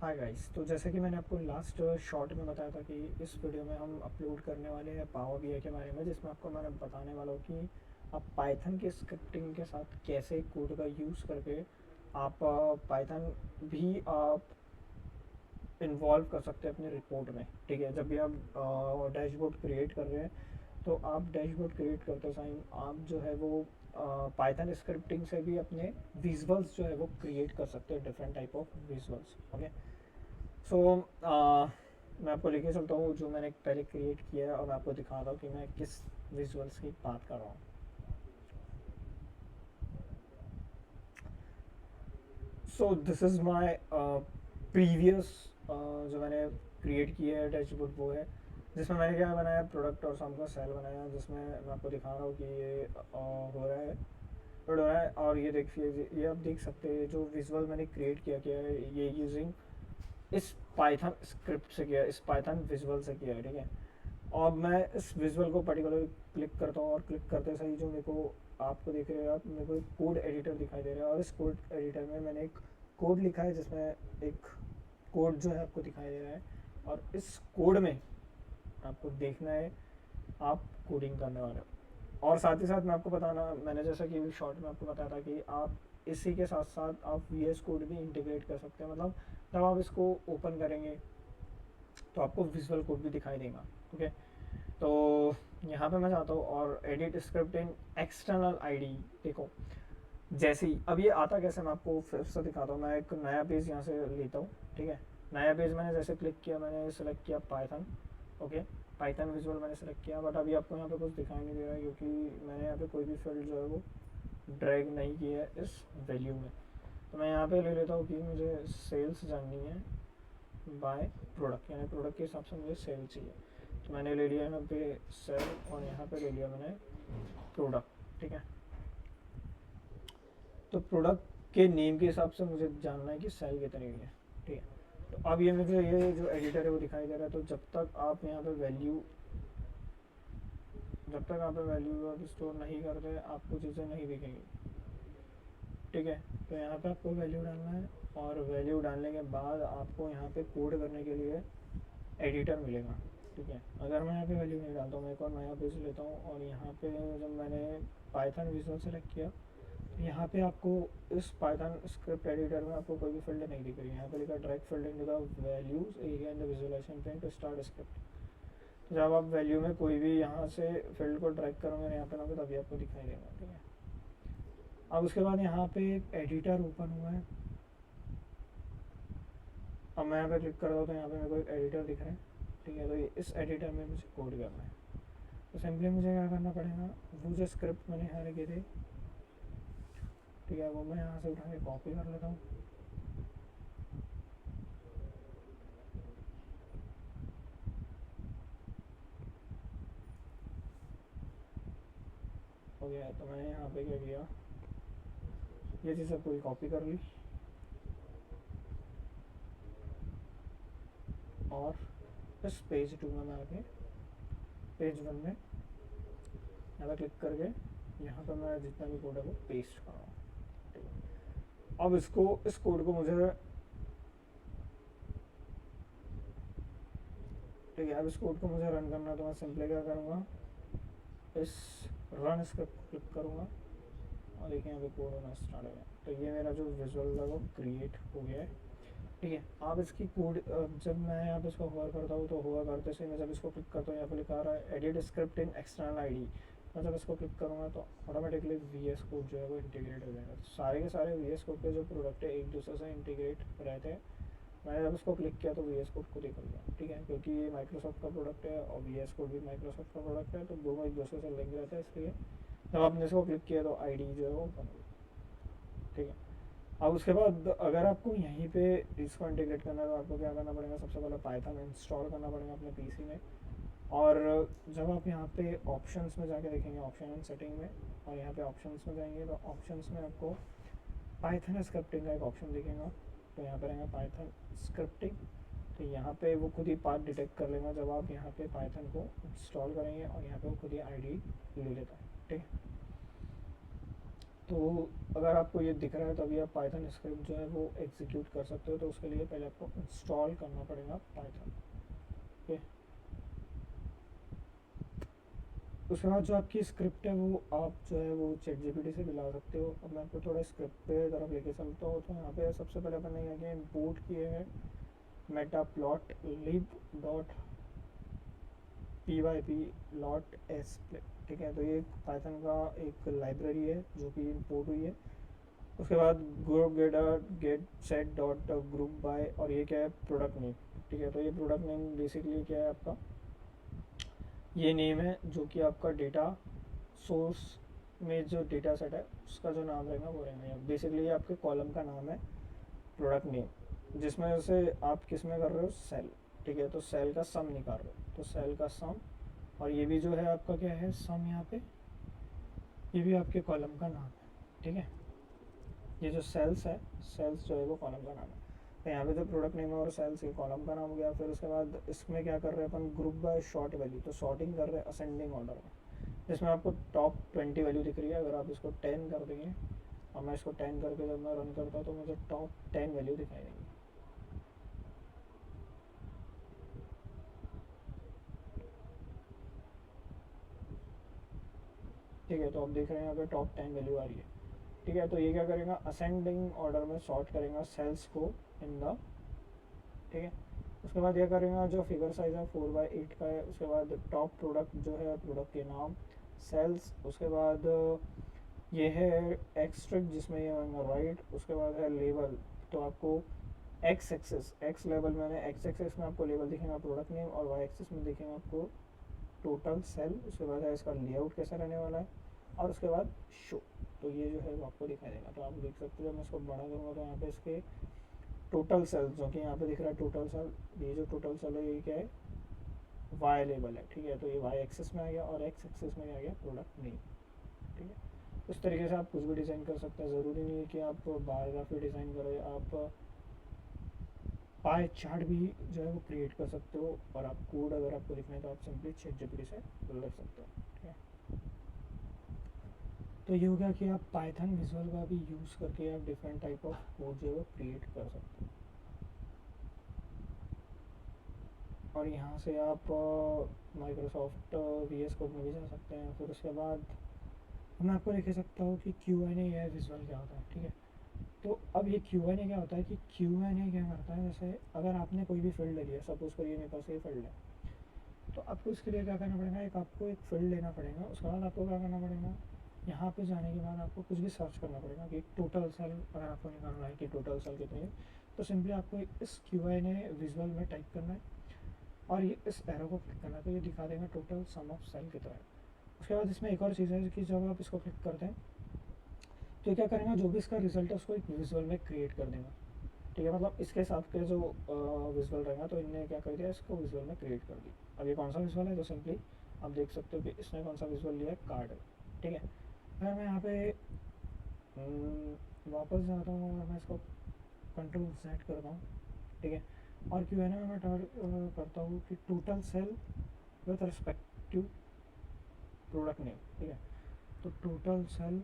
Hi guys, तो जैसे कि मैंने आपको लास्ट शॉर्ट में बताया था कि इस वीडियो में हम अपलोड करने वाले हैं पावर बीआई के बारे में, जिसमें आपको मैं बताने वाला हूँ कि आप पाइथन के स्क्रिप्टिंग के साथ कैसे कोड का यूज़ करके आप पाइथन भी आप इन्वॉल्व कर सकते हैं अपने रिपोर्ट में। ठीक है, जब भी आप डैशबोर्ड क्रिएट कर रहे हैं तो आप डैशबोर्ड क्रिएट करते टाइम आप जो है वो पाइथन स्क्रिप्टिंग से भी अपने विजुअल्स जो है वो क्रिएट कर सकते हैं, different type of visuals. Okay, so मैं आपको लेके चलता हूँ जो मैंने पहले क्रिएट किया है और मैं आपको दिखाता हूँ कि मैं किस विजुअल्स की बात कर रहा हूँ। So this is my previous जो मैंने क्रिएट किया है डैशबोर्ड, वो है जिसमें मैंने क्या बनाया, प्रोडक्ट और सम का सेल बनाया, जिसमें मैं आपको दिखा रहा हूँ कि ये हो रहा है, हो रहा है। और ये देखिए, ये आप देख सकते हैं जो विजुअल मैंने क्रिएट किया है ये यूजिंग इस पाइथन स्क्रिप्ट से किया है, इस पाइथन विजुअल से किया है। ठीक है, और मैं इस विजुअल को पर्टिकुलर क्लिक करता हूँ और क्लिक करते सही जो मेरे को, आपको देख रहे हो आप, मेरे को एक कोड एडिटर दिखाई दे रहा है और इस कोड एडिटर में मैंने एक कोड लिखा है जिसमें एक कोड जो है आपको दिखाई दे रहा है। और इस कोड में आपको देखना है, आप कोडिंग करने वाले हो। और साथ ही साथ मैं आपको बताना, मैंने जैसा कि शॉर्ट में आपको बताया था कि आप इसी के साथ साथ आप वी एस कोड भी इंटीग्रेट कर सकते हैं। मतलब जब आप इसको ओपन करेंगे तो आपको विजुअल कोड भी दिखाई देगा। ओके, तो यहाँ पे मैं जाता हूँ और edit script in external ID. देखो, जैसे ही अब ये आता कैसे, मैं आपको फिर से दिखाता हूँ। मैं एक नया पेज यहाँ से लेता हूँ। ठीक है, नया पेज मैंने जैसे क्लिक किया, मैंने सेलेक्ट किया पाइथन। ओके, पाइथन विजुअल मैंने सेलेक्ट किया, बट अभी आपको यहाँ पे कुछ दिखाई नहीं दे रहा है क्योंकि मैंने यहाँ पे कोई भी फील्ड जो है वो ड्रैग नहीं किया है इस वैल्यू में। तो मैं यहाँ पे ले लेता हूँ कि मुझे सेल्स जाननी है बाय प्रोडक्ट, यानी प्रोडक्ट के हिसाब से मुझे सेल चाहिए। तो मैंने ले लिया यहाँ पे सेल और यहाँ पे ले लिया मैंने प्रोडक्ट। ठीक है, तो प्रोडक्ट के नेम के हिसाब से मुझे जानना है कि सेल कितनी हुई है। ठीक है, तो अब ये मुझे ये जो एडिटर है वो दिखाई दे रहा है। तो जब तक आप यहाँ पे वैल्यू, जब तक आप वैल्यू आप स्टोर नहीं करते आपको चीज़ें नहीं दिखेंगी। ठीक है, तो यहाँ पे आपको वैल्यू डालना है और वैल्यू डालने के बाद आपको यहाँ पे कोड करने के लिए एडिटर मिलेगा। ठीक है, अगर मैं यहाँ पे वैल्यू नहीं डालता हूँ, मैं एक और नया पेज लेता हूँ और यहाँ पे जब मैंने पाइथन विजुअल सेलेक्ट किया तो यहाँ पे आपको इस पाइथन स्क्रिप्ट एडिटर में आपको कोई भी फील्ड नहीं दिख रही है। यहाँ पे लिखा direct field in the values area in the visualisation pane to start script. तो जब आप वैल्यू में कोई भी यहाँ से फील्ड को ड्रैग करोगे यहाँ पे ना, तभी आपको दिखाई देगा। ठीक है, अब उसके बाद यहाँ पे एक एडिटर ओपन हुआ है। अब मैं यहाँ पे क्लिक कर रहा हूँ तो यहाँ पे मेरे को एक एडिटर दिख रहा है। ठीक है, तो ये इस एडिटर में मुझे कोड करना है। तो सिंपली मुझे क्या करना पड़ेगा, वो जो स्क्रिप्ट मैंने यहाँ लिखे थे, ठीक है, वो मैं यहाँ से उठा के कॉपी कर लेता हूँ। हो गया है, तो मैंने यहाँ पे क्या किया, ये चीज़ सब पूरी कॉपी कर ली और इस पेज 2 में मैं आके पेज 1 में यहाँ पे क्लिक करके यहाँ पे मैं जितना भी कोड है वो पेस्ट कर रहा हूँ। ठीक है, अब इसको, इस कोड को मुझे, ठीक है, अब इस कोड को मुझे रन करना है। तो मैं सिंपली क्या करूँगा, इस रन स्क्रिप्ट को क्लिक करूँगा और देखिए यहाँ पे कोड होना स्टार्ट हो गया। तो ये मेरा जो विजुअल है वो क्रिएट हो गया है। ठीक है, आप इसकी कोड, जब मैं यहाँ पे इसको होवर करता हूँ तो होवर करते से मैं जब इसको क्लिक करता हूँ यहाँ पे लिखा रहा है edit script in external ID. मैं जब इसको क्लिक करूँगा तो ऑटोमेटिकली वी एस कोड जो है वो इंटीग्रेट हो जाएगा। तो सारे के सारे वी एस कोड के जो प्रोडक्ट है एक दूसरे से इंटीग्रेट रहते हैं। मैंने जब इसको क्लिक किया तो वी एस कोड को देख लिया। ठीक है, क्योंकि ये माइक्रोसॉफ्ट का प्रोडक्ट है और वी एस कोड भी माइक्रोसॉफ्ट का प्रोडक्ट है, तो दोनों एक दूसरे से लिंक रहते हैं, इसलिए जब आपने इसको क्लिक किया तो आई डी जो है वो ओपन हो गई। ठीक है, अब उसके बाद अगर आपको यहीं पे इसको इंटीग्रेट करना है तो आपको क्या करना पड़ेगा, सबसे पहले पाइथन इंस्टॉल करना पड़ेगा अपने पीसी में। और जब आप यहाँ पे ऑप्शंस में जाके देखेंगे, ऑप्शन एंड सेटिंग में, और यहाँ पे ऑप्शंस में जाएंगे तो ऑप्शंस में आपको पाइथन स्क्रिप्टिंग का एक ऑप्शन दिखेगा। तो यहाँ पे रहेगा पाइथन स्क्रिप्टिंग। तो यहाँ पे वो खुद ही पाथ डिटेक्ट कर लेगा जब आप यहाँ पे पाइथन को इंस्टॉल करेंगे और यहाँ पे वो खुद ही आईडी ले लेता है। ठीक है, तो अगर आपको ये दिख रहा है तो अभी आप पाइथन स्क्रिप्ट जो है वो एग्जीक्यूट कर सकते हो। तो उसके लिए पहले आपको इंस्टॉल करना पड़ेगा पाइथन। ओके, उसके बाद जो आपकी स्क्रिप्ट है वो आप जो है वो ChatGPT से भी ला सकते हो। अब मैं आपको थोड़ा स्क्रिप्ट पे तरफ लेके चलता हूँ। तो यहाँ पे सबसे पहले अपन ने क्या किया, इम्पोर्ट किए हैं matplotlib.py ठीक है। तो ये पाइथन का एक लाइब्रेरी है जो कि इम्पोर्ट हुई है। उसके बाद group get set dot group by, और ये क्या है, प्रोडक्ट नेम। ठीक है, तो ये प्रोडक्ट नेम बेसिकली क्या है आपका, ये नेम है जो कि आपका डेटा सोर्स में जो डेटा सेट है उसका जो नाम रहेगा वो रहेगा। बेसिकली ये आपके कॉलम का नाम है प्रोडक्ट नेम, जिसमें से आप किस में कर रहे हो, सेल। ठीक है, तो सेल का सम निकाल रहे हो, तो सेल का सम, और ये भी जो है आपका क्या है, सम। यहाँ पे ये भी आपके कॉलम का नाम है। ठीक है, ये जो सेल्स है, सेल्स जो है वो कॉलम का नाम है। तो यहाँ पे जो प्रोडक्ट नेम है और सेल्स ये कॉलम का नाम हो गया। फिर उसके बाद इसमें क्या कर रहे हैं अपन, ग्रुप बाय शॉर्ट वैल्यू, तो सॉर्टिंग कर रहे हैं असेंडिंग ऑर्डर में, जिसमें आपको टॉप 20 वैल्यू दिख रही है। अगर आप इसको 10 कर देंगे, और मैं इसको 10 करके जब मैं रन करता हूँ तो मुझे टॉप 10 वैल्यू दिखाई देंगी। ठीक है, तो आप देख रहे हैं यहाँ पे टॉप 10 वैल्यू आ रही है। ठीक है, तो ये क्या करेगा, असेंडिंग ऑर्डर में सॉर्ट करेगा सेल्स को इन द। ठीक है, उसके बाद क्या करेगा, जो फिगर साइज है 4/8 का है। उसके बाद टॉप प्रोडक्ट जो है, प्रोडक्ट के नाम, सेल्स। उसके बाद ये है एक्सट्रैक्ट जिसमें ये होगा राइट। उसके बाद है लेवल, तो आपको एक्स एक्सेस, एक्स लेवल मैंने एक्स एक्सेस में आपको लेवल दिखेगा प्रोडक्ट नेम, और वाई एक्सेस में दिखेगा आपको टोटल सेल। उसके बाद है इसका लेआउट कैसा रहने वाला है, और उसके बाद शो। तो ये जो है वो आपको दिखाई देगा। तो आप देख सकते हो, जब मैं इसको बड़ा करूँगा तो यहाँ पे इसके टोटल सेल जो कि यहाँ पे दिख रहा है टोटल सेल, ये जो टोटल सेल है ये क्या है, वाई लेवल है। ठीक है, तो ये वाई एक्सेस में आ गया, और एक्स एक्सेस में आ गया प्रोडक्ट नेम। ठीक है, इस तरीके से आप कुछ भी डिज़ाइन कर सकते हैं। ज़रूरी नहीं है कि आप बायोग्राफी डिज़ाइन करें, आप पाई चार्ट भी जो है वो क्रिएट कर सकते हो। और आप कोड अगर आपको लिखना है तो आप सिंपली ChatGPT से लिख सकते हो। ठीक है, तो ये हो गया कि आप पाइथन विजुअल का भी यूज़ करके आप डिफरेंट टाइप ऑफ कोड जो है वो क्रिएट कर सकते हो। और यहाँ से आप माइक्रोसॉफ्ट VS कोड में भी जा सकते हैं। फिर उसके बाद मैं आपको दिखा सकता हूँ कि Q&A या विजुअल क्या होता है। ठीक है, तो अब ये Q&A क्या होता है कि Q&A क्या करता है, जैसे अगर आपने कोई भी फील्ड ले लिया, सपोज करिए मेरे पास ये फील्ड है, तो आपको इसके लिए क्या करना पड़ेगा, एक आपको एक फील्ड लेना पड़ेगा। उसके बाद आपको क्या करना पड़ेगा, यहाँ पे जाने के बाद आपको कुछ भी सर्च करना पड़ेगा कि टोटल सेल अगर आपको निकालना है कि टोटल सेल कितनी है, तो सिंपली आपको इस Q&A विजुअल में टाइप करना है, और ये इस एरो को क्लिक करना है, तो ये दिखा देगा टोटल सम ऑफ सेल कितना है। उसके बाद इसमें एक और चीज़ है कि जब आप इसको क्लिक करते हैं तो क्या करेगा, जो भी इसका रिजल्ट है उसको एक विजुअल में क्रिएट कर देगा। ठीक है, मतलब इसके हिसाब के जो विजुअल रहेगा, तो इनने क्या कर दिया, इसको विजुअल में क्रिएट कर दिया। अब ये कौन सा विजुअल है, तो सिंपली आप देख सकते हो कि इसने कौन सा विजुअल लिया है, कार्ड। ठीक है, अगर मैं यहाँ पे वापस जाता हूँ और मैं इसको Ctrl Z करता हूँ। ठीक है, और क्यों है ना, मैं करता हूँ कि total sale with respect to product name. ठीक है, तो टोटल सेल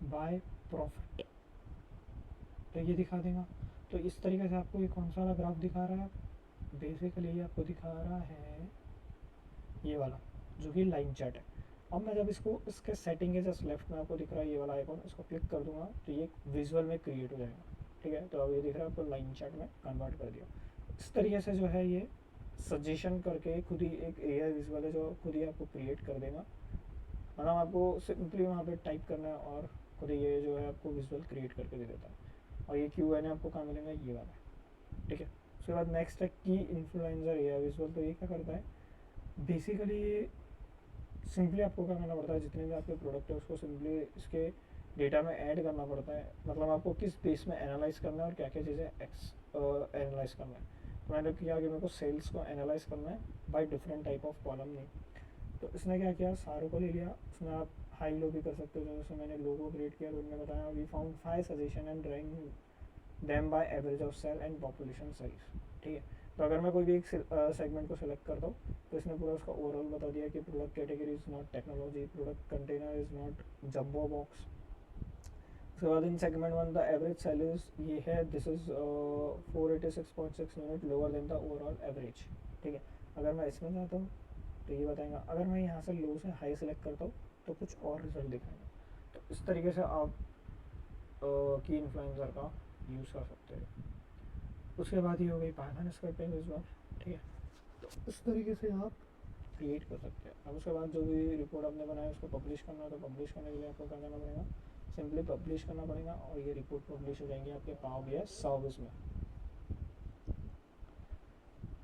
बाय प्रॉफिट, तो ये दिखा देगा। तो इस तरीके से आपको ये कौन सा वाला ग्राफ दिखा रहा है, बेसिकली ये आपको दिखा रहा है ये वाला जो कि लाइन चार्ट है। अब मैं जब इसको इसके सेटिंग के जस्ट लेफ्ट में आपको दिख रहा है ये वाला आइकॉन, इसको क्लिक कर दूंगा तो ये विजुअल में क्रिएट हो जाएगा। ठीक है, तो अब ये दिख रहा है आपको लाइन चार्ट में कन्वर्ट कर दिया। इस तरीके से जो है ये सजेशन करके खुद ही एक AI विजुअल है जो खुद ही आपको क्रिएट कर देगा। मतलब आपको सिंपली वहाँ पे टाइप करना है और खुद ही ये जो है आपको विजुअल क्रिएट करके दे देता है। और ये Q&A आपको कहाँ मिलेगा, ये वाला। ठीक है, उसके बाद नेक्स्ट है की इन्फ्लुएंसर AI विजुअल। तो ये क्या करता है, बेसिकली सिंपली आपको क्या करना पड़ता है, जितने भी आपके प्रोडक्ट है उसको सिंपली इसके डेटा में ऐड करना पड़ता है। मतलब आपको किस बेस में एनालाइज करना है और क्या क्या चीज़ें एनालाइज करना है। तो मैंने किया कि मेरे को सेल्स को एनालाइज करना है by different type of column name. तो इसने क्या किया, सारों को ले लिया। उसमें आप हाई लो भी कर सकते हो, जैसे मैंने लोगो क्रिएट किया तो उन्होंने बताया we found 5 suggestion and drawing them by average of sale and population size. ठीक है, तो अगर मैं कोई भी एक सेगमेंट को सिलेक्ट करता हूँ तो इसने पूरा उसका ओवरऑल बता दिया कि product category is not technology, product container is not jumbo box. उसके बाद in segment one the average sale is ये है, this is 486.6 unit lower than the overall average. ठीक है, अगर मैं इसमें जाता हूँ तो ये बताएगा। अगर मैं यहाँ से लो से हाई सेलेक्ट करता हूँ तो कुछ और रिजल्ट दिखाएगा। तो इस तरीके से आप की इन्फ्लुएंसर का यूज़ कर सकते हैं। उसके बाद ये हो गई पाइथन स्क्रिप्टिंग इस बार। ठीक है, तो इस तरीके से आप क्रिएट कर सकते हैं। अब उसके बाद जो भी रिपोर्ट आपने बनाया उसको पब्लिश करना है, तो पब्लिश करने के लिए आपको क्या करना पड़ेगा, सिंपली पब्लिश करना पड़ेगा और ये रिपोर्ट पब्लिश हो जाएंगी आपके पावर बीआई सर्विस में।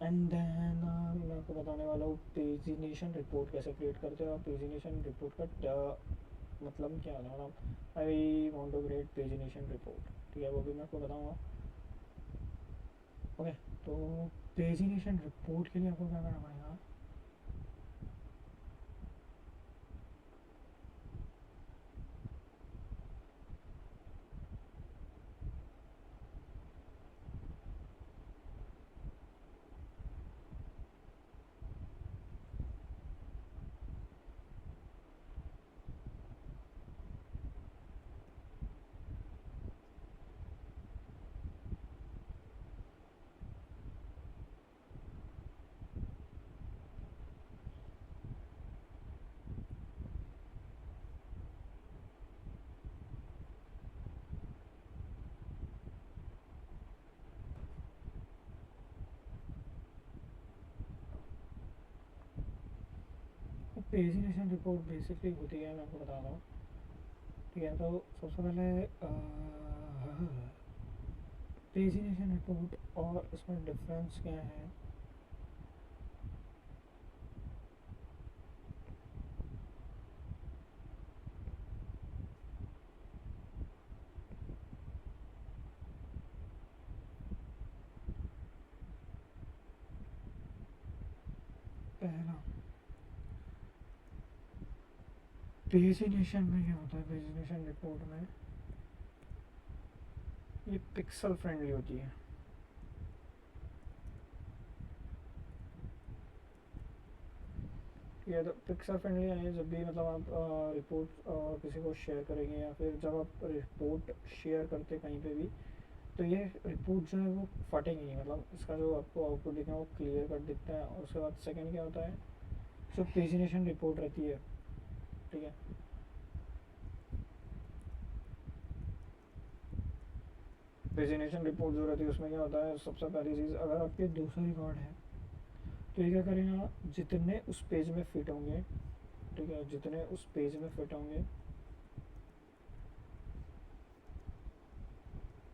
एंड देन मैं आपको बताने वाला हूँ पेजिनेशन रिपोर्ट कैसे क्रिएट करते हैं। और पेजिनेशन रिपोर्ट का मतलब क्या होता है, मतलब I want to create pagination report. ठीक है, वो भी मैं आपको बताऊँगा। ओके, तो पेजिनेशन रिपोर्ट के लिए आपको क्या करना पड़ेगा, पेजिनेशन रिपोर्ट बेसिकली होती है, मैं आपको बता रहा हूँ। ठीक है, तो सबसे पहले पेजिनेशन रिपोर्ट और इसमें डिफरेंस क्या है। पहला, पेजिनेशन में क्या होता है, पेजिनेशन रिपोर्ट में ये पिक्सल फ्रेंडली होती है। ठीक है, तो पिक्सल फ्रेंडली है जब भी मतलब आप रिपोर्ट किसी को शेयर करेंगे या फिर जब आप रिपोर्ट शेयर करते कहीं पे भी, तो ये रिपोर्ट जो है वो फटेंगी नहीं, मतलब इसका जो आपको आउटपुट दिखा है वो क्लियर कट दिखता है। और उसके बाद सेकंड क्या होता है, जो पेजिनेशन रिपोर्ट रहती है। ठीक है, पेजिनेशन रिपोर्ट जो रहती है उसमें क्या होता है, सबसे पहली चीज़, अगर आपके 200 रिकॉर्ड है तो ये क्या करेगा, जितने उस पेज में फिट होंगे, ठीक है, जितने उस पेज में फिट होंगे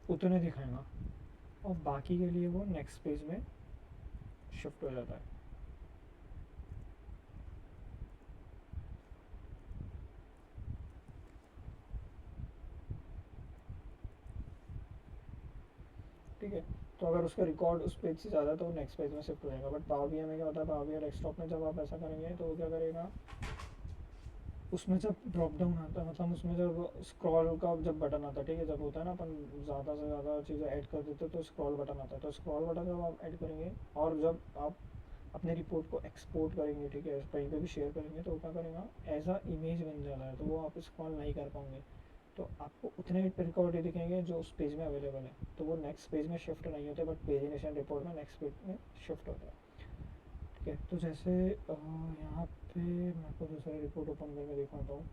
उतने दिखाएगा, और बाकी के लिए वो नेक्स्ट पेज में शिफ्ट हो जाता है। ठीक है, तो अगर उसका रिकॉर्ड उस पेज से ज़्यादा है तो वो नेक्स्ट पेज में शिफ्ट हो जाएगा। बट पावर बीआई में क्या होता है, पावर बीआई डेस्कटॉप में जब आप ऐसा करेंगे तो वो क्या करेगा, उसमें जब ड्रॉप डाउन आता है, मतलब उसमें जब स्क्रॉल का जब बटन आता है, ठीक है, जब होता है ना अपन ज़्यादा से ज़्यादा चीज़ें ऐड कर देते हैं तो स्क्रॉल बटन आता है, तो स्क्रॉल बटन जब आप ऐड करेंगे और जब आप अपने रिपोर्ट को एक्सपोर्ट करेंगे, ठीक है, कहीं पे भी शेयर करेंगे, तो वो क्या करेगा, एज अ इमेज बन जाता है, तो वो आप स्क्रॉल नहीं कर पाओगे। तो आपको उतने रिकॉर्ड ही दिखेंगे जो उस पेज में अवेलेबल है, तो वो नेक्स्ट पेज में शिफ्ट नहीं होते, बट पेजिनेशन रिपोर्ट में नेक्स्ट पेज में शिफ्ट होता है। ठीक है, तो जैसे यहाँ पे मैं आपको दूसरा रिपोर्ट ओपन करके दिखाता हूँ।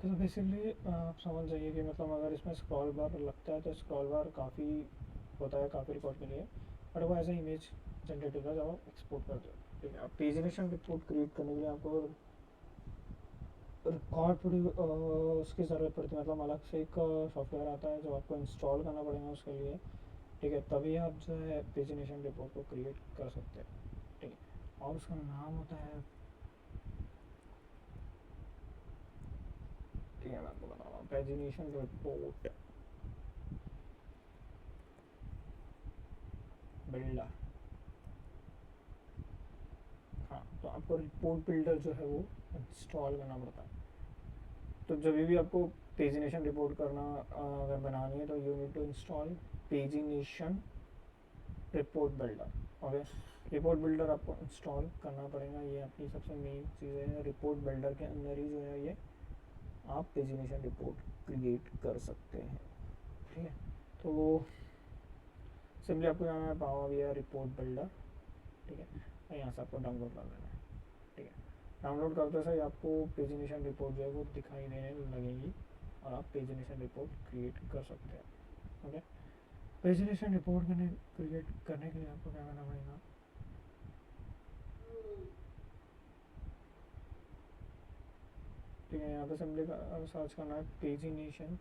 ओके, तो बेसिकली आप समझ जाइए कि मतलब अगर इसमें स्क्रॉल बार लगता है तो स्क्रॉल बार काफ़ी होता है काफ़ी रिकॉर्ड के लिए, बट वो एज ए इमेज जनरेट होता है जब आप एक्सपोर्ट करते हो। ठीक है, अब पेजिनेशन रिपोर्ट क्रिएट करने के लिए आपको रिकॉर्ड उसकी ज़रूरत पड़ती है, मतलब अलग से एक सॉफ्टवेयर आता है जो आपको इंस्टॉल करना पड़ेगा उसके लिए। ठीक है, तभी आप जो है पेजिनेशन रिपोर्ट को क्रिएट कर सकते हैं। ठीक है, और उसका नाम होता है, ठीक है मैं आपको बता रहा हूँ, पेजिनेशन रिपोर्ट बिल्डर। हाँ, तो आपको रिपोर्ट बिल्डर जो है वो इंस्टॉल करना पड़ता है। तो जब भी आपको पेजिनेशन रिपोर्ट करना अगर बनानी है तो you need to install pagination report builder. Okay, report builder आपको इंस्टॉल करना पड़ेगा, ये आपकी सबसे मेन चीज़ है। रिपोर्ट बिल्डर के अंदर ही जो है ये आप पेजिनेशन रिपोर्ट क्रिएट कर सकते हैं। ठीक है, तो सिंपली आपको जाना है पावर BI रिपोर्ट बिल्डर। ठीक है, और यहाँ से आपको डाउनलोड कर लेना है। ठीक है, डाउनलोड करते सही आपको पेजिनेशन रिपोर्ट जो है वो दिखाई देने लगेगी और आप पेजिनेशन रिपोर्ट क्रिएट कर सकते हैं। ओके, पेजिनेशन रिपोर्ट क्रिएट करने के लिए आपको क्या करना पड़ेगा, ठीक है, यहाँ पे सिंपली सर्च करना है pagination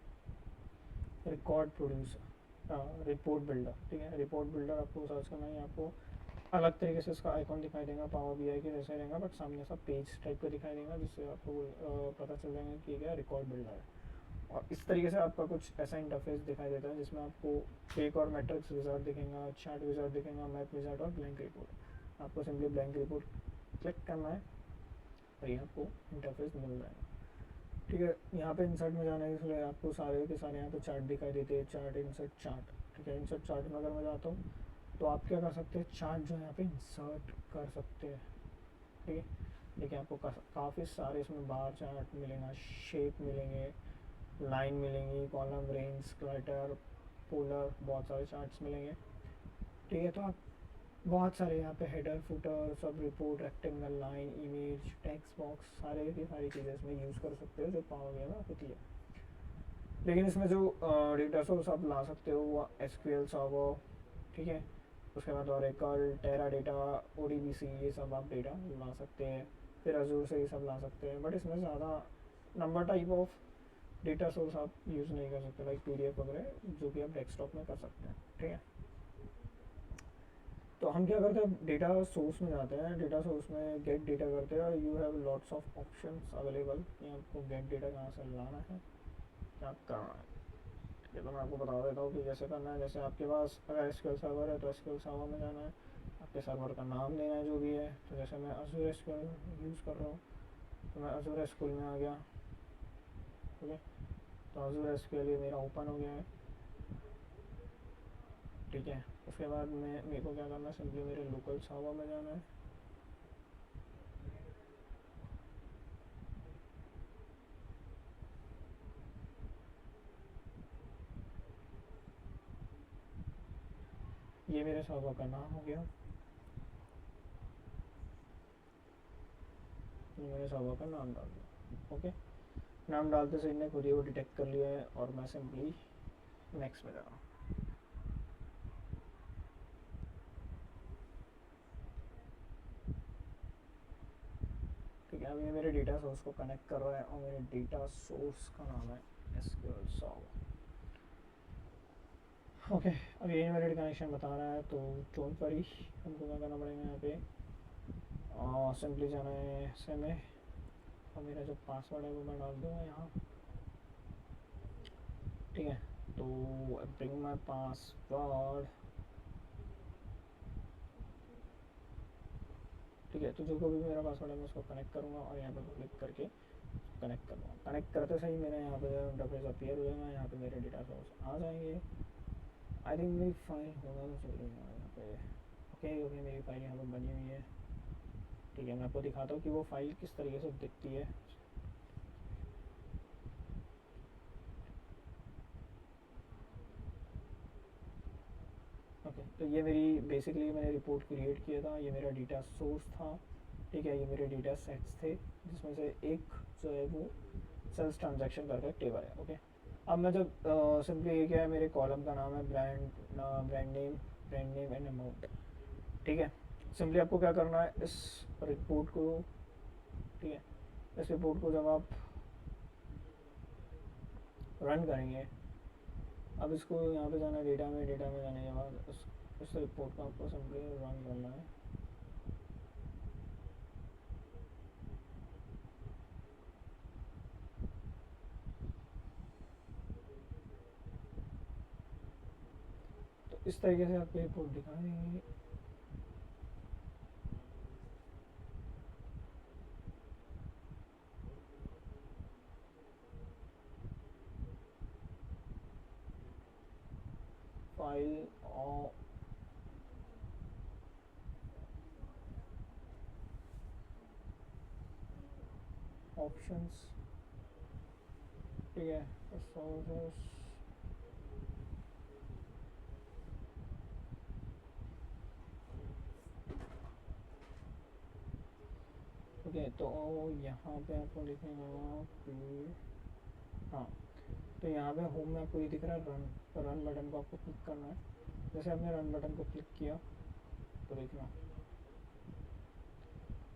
record producer report builder. ठीक है, रिपोर्ट बिल्डर आपको सर्च करना है, आपको अलग तरीके से इसका आइकॉन दिखाई देगा पावर BI के जैसे रहेगा, बट सामने सा पेज टाइप का दिखाई देगा जिससे आपको पता चल जाएगा कि क्या रिकॉर्ड बिल्डर है। और इस तरीके से आपका कुछ ऐसा इंटरफेस दिखाई देता है जिसमें आपको एक और मैट्रिक्स विजार्ड दिखेगा, चार्ट विजार्ड दिखेगा, मैप विजार्ड और ब्लैंक रिपोर्ट। आपको सिंपली ब्लैंक रिपोर्ट क्लिक करना है और ये आपको इंटरफेस मिल जाएगा। ठीक है, यहाँ पे इंसर्ट में जाना है, इसलिए आपको सारे के सारे यहाँ पे चार्ट दिखाई देते हैं, चार्ट इंसर्ट चार्ट। ठीक है, इंसर्ट चार्ट में अगर मैं जाता हूँ तो आप क्या कर सकते हैं, चार्ट जो है यहाँ पे इंसर्ट कर सकते हैं। ठीक है, देखिए आपको काफ़ी सारे इसमें बार चार्ट मिलेगा, शेप मिलेंगे, लाइन मिलेंगी, कॉलम, रेंज, क्लटर, पोलर, बहुत सारे चार्ट्स मिलेंगे। ठीक है, तो आप बहुत सारे यहाँ पे हेडर, फुटर, सब report, rectangle, line, image, text box, सारे की सारी चीज़ें इसमें यूज़ कर सकते हो जो पावर BI में होती है। लेकिन इसमें जो डेटा सोर्स आप ला सकते हो वो SQL सर्वर, ठीक है, उसके बाद ओरेकल, टेरा डेटा, ODBC, ये सब आप डेटा ला सकते हैं। फिर अजूर से ये सब ला सकते हैं, बट इसमें ज़्यादा number type of data source आप यूज़ नहीं कर सकते, लाइक PDF वगैरह जो कि आप डेस्कटॉप में कर सकते हैं। ठीक है, तो हम क्या करते हैं, डेटा सोर्स में जाते हैं, डेटा सोर्स में गेट डेटा करते हैं, और you have lots of options available कि आपको गेट डेटा कहाँ से लाना है, क्या करना है। ठीक है, तो मैं आपको बता देता हूँ कि कैसे करना है। जैसे आपके पास अगर SQL सर्वर है तो SQL सर्वर में जाना है, आपके सर्वर का नाम देना है जो भी है। तो जैसे मैं Azure SQL यूज़ कर रहा हूँ तो मैं Azure SQL में आ गया। ठीक है, तो Azure SQL ये मेरा ओपन हो गया है। ठीक है, उसके बाद मेरे को क्या करना है, सिंपली मेरे लोकल सर्वर में जाना है। ये मेरे सर्वर का नाम हो गया, ये मेरे सर्वर का नाम डाल दिया। ओके, नाम डालते से इन्हें खुद ही वो डिटेक्ट कर लिया है और मैं सिंपली नेक्स्ट में जा रहा हूँ। ठीक है, अब ये मेरे डेटा सोर्स को कनेक्ट कर रहा है और मेरे डेटा सोर्स का नाम है SQL सर्वर। ओके, अब ये इनवैलिड कनेक्शन बता रहा है, तो डोंट वरी, हमको क्या करना पड़ेगा यहाँ पे, सिंपली जाना है ऐसे में और मेरा जो पासवर्ड है वो मैं डाल दूँगा यहाँ। ठीक है, तो ब्रिंग माई पासवर्ड। ठीक है, तो जो भी मेरा पासवर्ड है मैं उसको कनेक्ट करूँगा और यहाँ पर क्लिक करके कनेक्ट करूँगा। कनेक्ट करते सही मेरा यहाँ पे इंटरफेस अपीयर हो जाएगा, यहाँ पे मेरे डेटा सोर्स आ जाएंगे। आई थिंक मेरी फाइल होना तो चाहिए यहाँ पे। ओके, मेरी फाइल यहाँ पर बनी हुई है। ठीक है, मैं आपको दिखाता हूँ कि वो फाइल किस तरीके से दिखती है। ओके, तो ये मेरी बेसिकली मैंने रिपोर्ट क्रिएट किया था, ये मेरा डेटा सोर्स था। ठीक है, ये मेरे डेटा सेट्स थे जिसमें से एक जो है वो सेल्स ट्रांजैक्शन करके एक टेबल है। ओके, अब मैं जब सिंपली ये क्या है, मेरे कॉलम का नाम है ब्रांड नेम एंड अमाउंट। ठीक है, सिंपली आपको क्या करना है, इस रिपोर्ट को, ठीक है, इस रिपोर्ट को जब आप रन करेंगे, अब इसको यहाँ पे जाना है डेटा में जाने के बाद उस रिपोर्ट को आपको सिंपली रन करना है। तो इस तरीके से आपको रिपोर्ट दिखाएंगे। फाइल ऑप्शंस, ठीक है, सोर्सेस, ओके। तो यहाँ पे आपको लिखेगा कि हाँ, तो यहाँ पे होम में आपको ये दिख रहा है रन बटन को आपको क्लिक करना है। जैसे आपने रन बटन को क्लिक किया तो देखना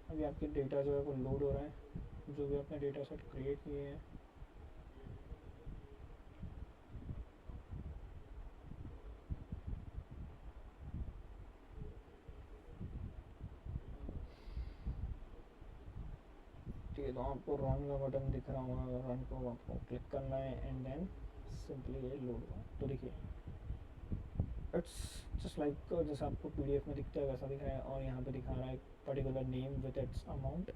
अभी आपके डेटा जो है वो लोड हो रहा है, जो भी आपने डेटा सेट क्रिएट किए हैं। ठीक है, तो आपको रन का बटन दिख रहा होगा, रन को आपको क्लिक करना है एंड देन सिंपली ये लोड होगा। तो देखिए इट्स जस्ट लाइक जैसे आपको पीडीएफ में दिखता है वैसा दिख रहा है, और यहाँ पे दिखा रहा है particular name with its amount.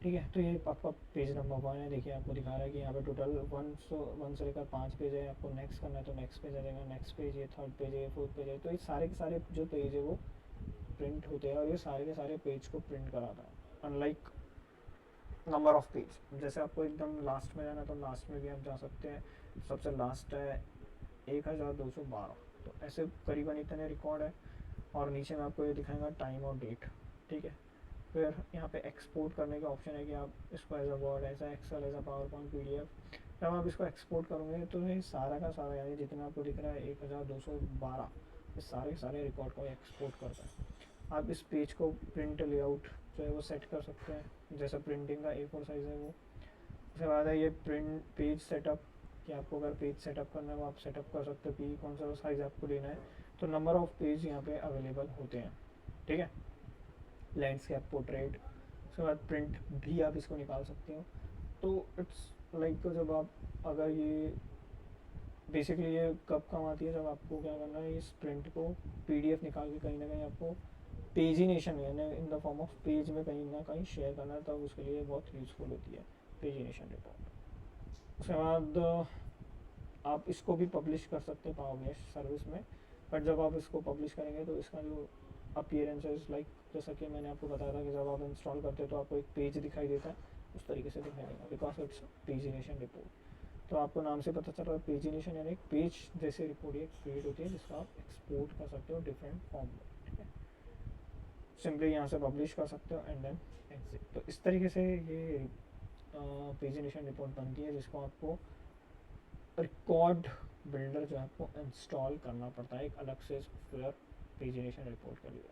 ठीक है, तो ये आपका पेज नंबर 1 है। देखिए आपको दिखा रहा है कि यहाँ पे टोटल 1 से लेकर 5 पेज है। आपको नेक्स्ट करना है तो नेक्स्ट पेज आ जाएगा, नेक्स्ट पेज है, थर्ड पेज है, फोर्थ पेज है। तो ये सारे के सारे जो पेज है वो प्रिंट होते हैं, और ये सारे के सारे पेज को प्रिंट कराता है। अनलाइक नंबर ऑफ पेज, जैसे आपको एकदम लास्ट में जाना तो लास्ट में भी आप जा सकते हैं। सबसे लास्ट है 1212। तो ऐसे करीबन इतने रिकॉर्ड है, और नीचे में आपको ये दिखाएगा टाइम और डेट। ठीक है, फिर यहाँ पे एक्सपोर्ट करने का ऑप्शन है कि आप इसको as a Word, as a Excel, as a PowerPoint, PDF, जब आप इसको एक्सपोर्ट करोगे तो ये सारा का सारा, यानी जितना आपको दिख रहा है 1212, इस सारे सारे रिकॉर्ड को एक्सपोर्ट करता है। आप इस पेज को प्रिंट लेआउट जो है वो सेट कर सकते हैं, जैसा प्रिंटिंग का A4 साइज़ है वो। उसके बाद है ये प्रिंट पेज सेटअप, कि आपको अगर पेज सेटअप करना है वो आप सेटअप कर सकते हो कि कौन सा साइज़ आपको लेना है। तो नंबर ऑफ़ पेज यहाँ पे अवेलेबल होते हैं। ठीक है, लैंडस्केप, पोर्ट्रेट, उसके बाद प्रिंट भी आप इसको निकाल सकते हो। तो इट्स लाइक जब आप, अगर ये बेसिकली ये कब काम आती है, जब आपको क्या करना है, इस प्रिंट को पीडीएफ निकाल के कहीं ना कहीं आपको पेजिनेशन यानी in the form of page में कहीं ना कहीं शेयर करना है, तब उसके लिए बहुत यूज़फुल होती है पेजिनेशन रिपोर्ट। उसके बाद आप इसको भी पब्लिश कर सकते हैं पावर BI सर्विस में, बट जब आप इसको पब्लिश करेंगे तो इसका जो अपीयरेंसेस, लाइक जैसा कि मैंने आपको बताया था कि जब आप इंस्टॉल करते हैं तो आपको एक पेज दिखाई देता है, उस तरीके से दिखाई देगा, बिकॉज इट्स पेजिनेशन रिपोर्ट। तो आपको नाम से पता चल रहा है, पेजिनेशन यानी एक पेज जैसे रिपोर्ट ये क्रिएट होती है, जिसका आप एक्सपोर्ट कर सकते हो डिफरेंट फॉर्म में। ठीक है, सिंपली यहाँ से पब्लिश कर सकते हो एंड देन एग्जिट। तो इस तरीके से ये पेजिनेशन रिपोर्ट बनती है, जिसको आपको रिकॉर्ड बिल्डर जो है आपको इंस्टॉल करना पड़ता है एक अलग से सॉफ्टवेयर पेजिनेशन रिपोर्ट के लिए।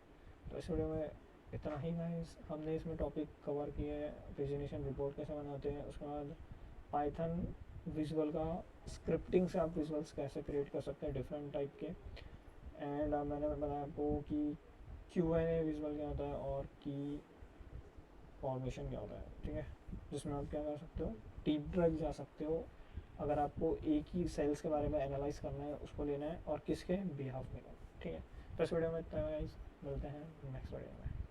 तो इस वीडियो में इतना ही गाइस, हमने इसमें टॉपिक कवर किए हैं, पेजिनेशन रिपोर्ट कैसे बनाते हैं, उसके बाद पाइथन विजुअल का स्क्रिप्टिंग से आप विजुअल्स कैसे क्रिएट कर सकते हैं डिफरेंट टाइप के, एंड मैंने बताया आपको कि Q&A विजुअल क्या होता है और की फॉर्मेशन क्या होता है। ठीक है, जिसमें आप क्या कर सकते हो, डीप ड्राइव जा सकते हो अगर आपको एक ही सेल्स के बारे में एनालाइज करना है, उसको लेना है और किसके बिहाफ में लेना है। ठीक है, तो इस वीडियो में इतना, मिलते हैं नेक्स्ट वीडियो में।